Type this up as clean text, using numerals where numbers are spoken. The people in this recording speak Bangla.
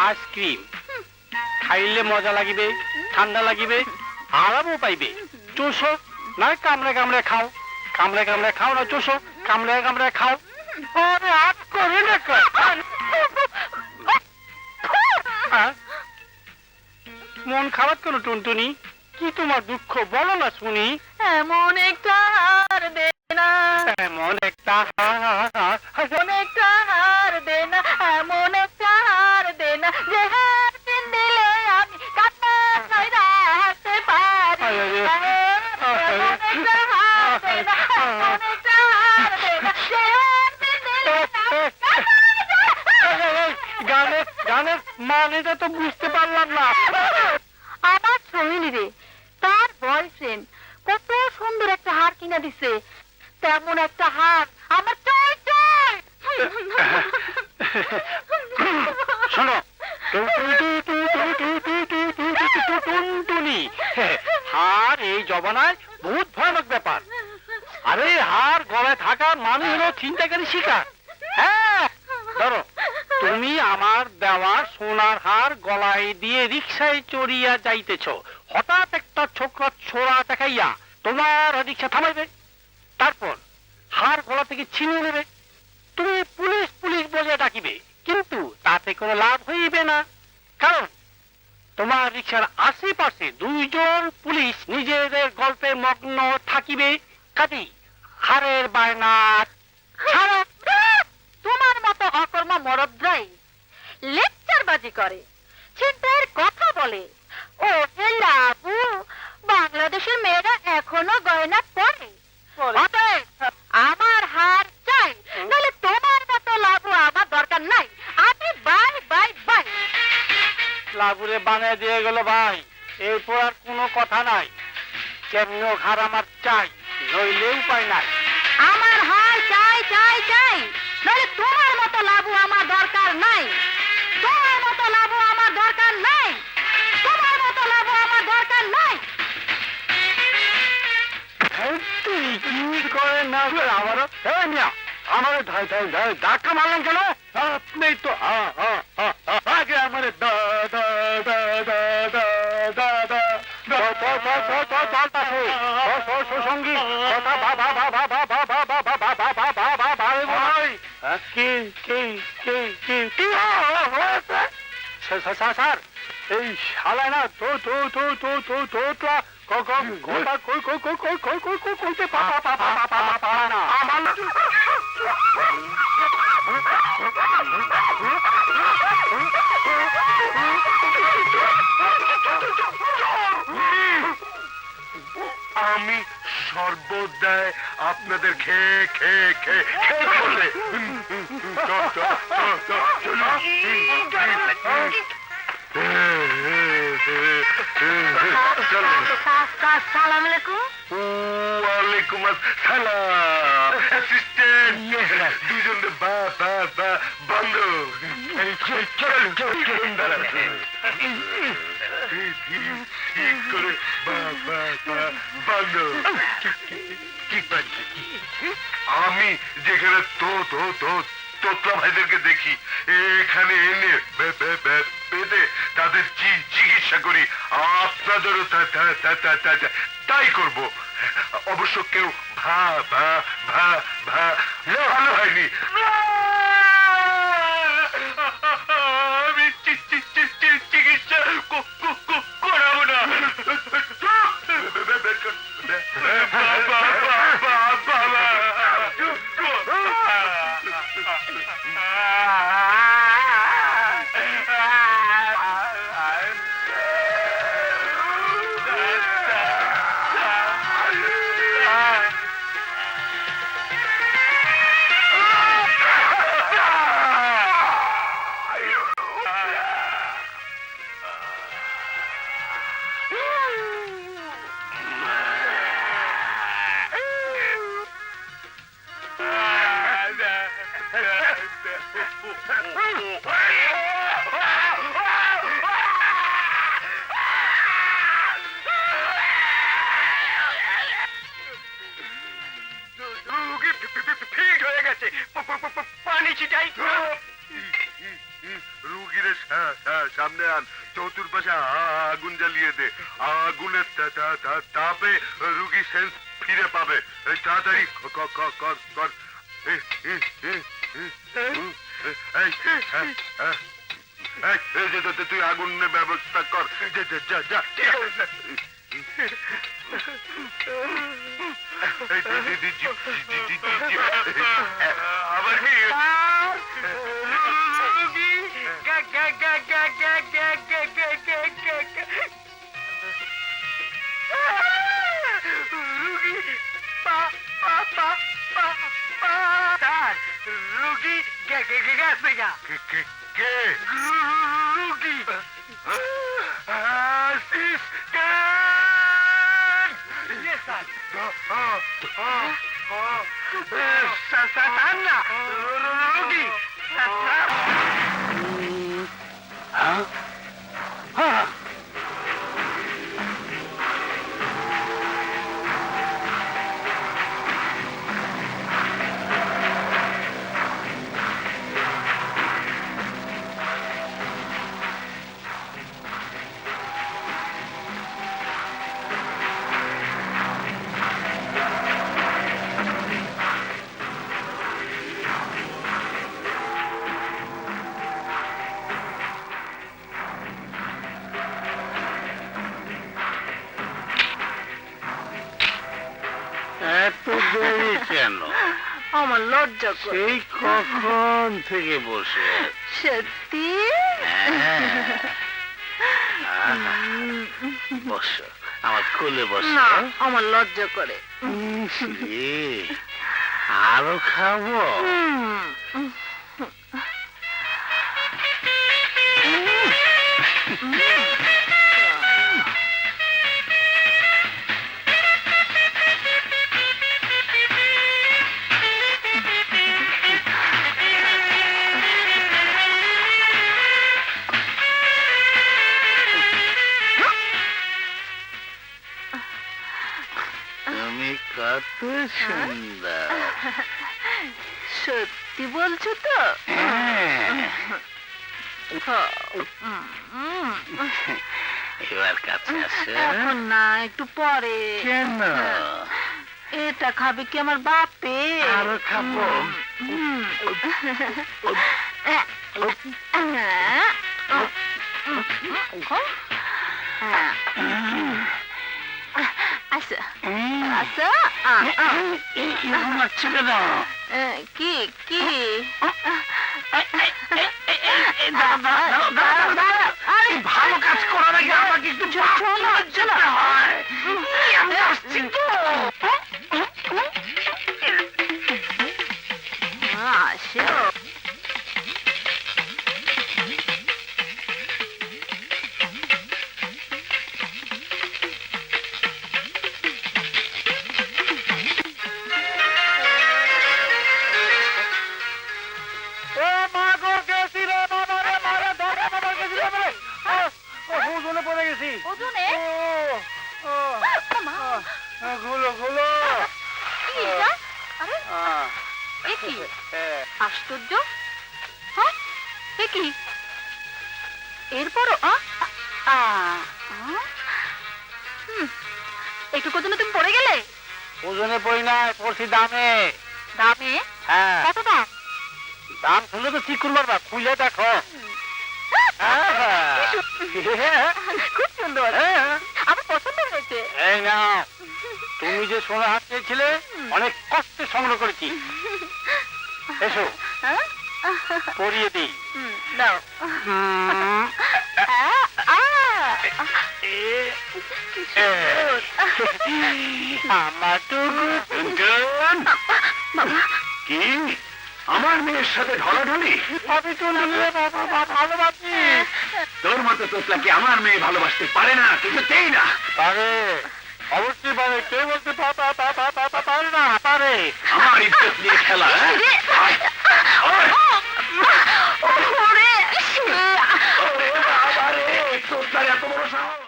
আইসক্রিম খাইলে মজা লাগিবে, ঠান্ডা লাগিবে, আরামও পাইবে। চুষো নয় কামড়ে কামড়ে খাও, কামড়ে কামড়ে খাও না চুষো, কামড়ে কামড়ে খাও। আরে আট করে না মন খারাপ কেন টুনটুনি? কি তোমার দুঃখ বলো না শুনি। এমন একটা হার দে না, এমন একটা এমন একটা হার দে না, এমন একটা হার দে না, যে হার কিন দিলে আমি কান্না ছাইড়া হাসতে পারি। এমন একটা হার দে না, এমন একটা হার দে না, যে হার কিন দিলে গানের গানের মানেটা তো বুঝতে পারলাম না। আমার সোহিনী রে, তার বয়ফ্রেন্ড কত সুন্দর একটা হার কিনা দিছে, তেমন একটা হার আমার চাই চাই। শোনো টুনটুনি, হার এই জমানায় বহুত ভয়ানক ব্যাপার। আরে হার গলায় থাকা মানুষ হলো চিন্তাকারী শিকার। হ্যাঁ ধরো, তুমি আমার দেওয়া সোনার হার গলায় দিয়ে রিক্সায় চড়িয়া যাইতেছ, হঠাৎ একটা ছোকরা ছোড়া দেখাইয়া তোমার রিক্সা থামাইবে, তারপর হার গলা থেকে ছিনিয়ে নেবে। তুমি পুলিশ পুলিশ বলে ডাকিবে, কিন্তু তাতে কোনো লাভ হইবে না, কারণ তোমার রিক্সার আশেপাশে দুইজন পুলিশ নিজেদের গল্পে মগ্ন থাকিবে। কাজী হারের বায়না ছাড়া। তোমার মতো অকর্মা মরদরাই লেকচারবাজি করে, চিন্তার কথা বলে। ও হে লাবু, বাংলাদেশের মেয়েরা এখনো গয়না পরে। অতএব আমার হার চাই, নাহলে তোমার মতো লাবু আমার দরকার নাই। আমি বাই বাই বাই। লাগুরে বানিয়ে দিয়ে গেল ভাই, এরপর আর কোনো কথা নাই। কেমন হার আমার চাই, নইলে উপায় নাই। আমার হার চাই চাই চাই, নাহলে তোমার মতো লাবু আমার দরকার নাই। তোমার মতো লাবু আমার দরকার নাই। তোমার মতো লাবু আমার দরকার নাই। তুই কি করে না আমারও আমার ধাক্কা মারলেন কেন? আপনি তো আগে আমার সঙ্গী স্যার, এই শালায় না তো তো তো তো তো তো তো আমি সর্বদাই আপনাদের খেয়ে খেয়ে খেয়ে খেয়ে বলে সালাম আলাইকুম। ওয়ালাইকুম আসসালাম। অ্যাসিস্ট্যান্ট দুজন বন্ধ করে বন্ধ। আমি যেখানে তোতলা ভাইদেরকে দেখি, এখানে এনে বেঁধে তাদের চিকিৎসা করি। আপনাদেরও তাই করব। অবশ্য কেউ ভালো হয়নি। আমি চিকিৎসা করাবো না। পানি ছিটাই। রুগী রুগীরে সামনে আন, চতুর্পাশে আগুন জ্বালিয়ে দে। আগুনের তাপে রুগী সেন্স ফিরে পাবে। এই তাড়াতাড়ি কর। তুই আগুনের ব্যবস্থা কর। যা। আবার রুগী গেছে গা। কে রুগী রুগী এত দেরি কেন? আমার লজ্জা করে। সেই কখন থেকে বসে আছি। সত্যি? বসো, আমার কোলে বসো। না, আমার লজ্জা করে। আরো খাবো? তুমি কত সুন্দর। সত্যি বলছো তো? এবার কাছে আসো। এখন না, একটু পরে। কেন? এটা খাবে কি আমার বাপে? আরো খাবো? আচ্ছা আচ্ছা, মারছো কেন? কি কি ভালো কাজ করার আগে আমাকে একটু হয়। আমি আসছি তো। আসো। ওজনে? কি এটা? আরে, এ কি? আশ্চর্য। হ্যাঁ, এ কি? এরপরও একটু কোজনে তুমি পড়ে গেলে? ওজনে পড়ি না, পড়ছি দামে। দামে? হ্যাঁ, কত দাম? দাম শুনলে তো ঠিক করবার বা, খুলে দেখো। খুব সুন্দর, আমার পছন্দ হয়েছে। এই না, তুমি যে সোনা হাত চেয়েছিলে অনেক কষ্টে সংগ্রহ করেছি। এসো পরিয়ে দিই। দাও। আমার কি আমার মেয়ের সাথে ঢলাঢলি? আমি তো ভালোবাসি। তোর মতো তোতলা কি আমার মেয়ে ভালোবাসতে পারে না? কিছুতেই না। পারে, অবশ্যই পারে। কে বলতে পারে না? পারে। আমার ইজ্জত নিয়ে খেলা, হ্যাঁ? ওরে! তোতলার এত বড় সাহস!